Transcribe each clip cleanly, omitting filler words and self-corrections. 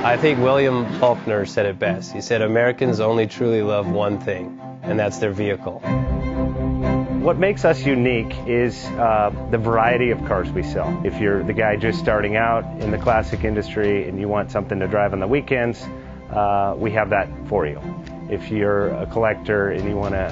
I think William Faulkner said it best. He said, Americans only truly love one thing, and that's their vehicle. What makes us unique is the variety of cars we sell. If you're the guy just starting out in the classic industry and you want something to drive on the weekends, we have that for you. If you're a collector and you want to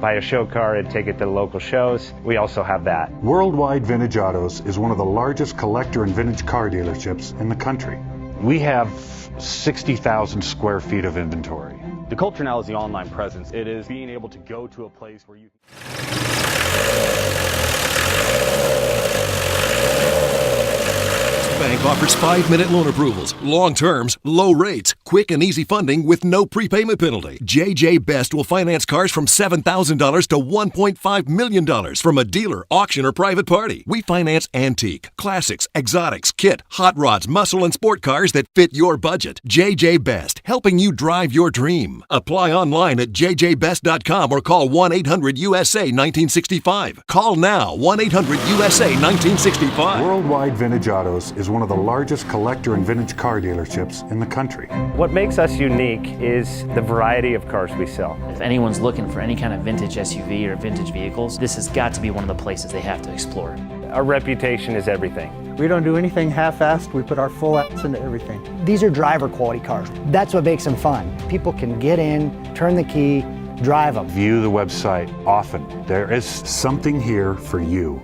buy a show car and take it to the local shows, we also have that. Worldwide Vintage Autos is one of the largest collector and vintage car dealerships in the country. We have 60,000 square feet of inventory. The culture now is the online presence. It is being able to go to a place where you Bank offers 5-minute loan approvals, long terms, low rates, quick and easy funding with no prepayment penalty. JJ Best will finance cars from $7,000 to $1.5 million from a dealer, auction, or private party. We finance antique, classics, exotics, kit, hot rods, muscle, and sport cars that fit your budget. JJ Best, helping you drive your dream. Apply online at jjbest.com or call 1-800-USA-1965. Call now, 1-800-USA-1965. Worldwide Vintage Autos is one of the largest collector and vintage car dealerships in the country. What makes us unique is the variety of cars we sell. If anyone's looking for any kind of vintage SUV or vintage vehicles, this has got to be one of the places they have to explore. Our reputation is everything. We don't do anything half-assed. We put our full ass into everything. These are driver quality cars. That's what makes them fun. People can get in, turn the key, drive them. View the website often. There is something here for you.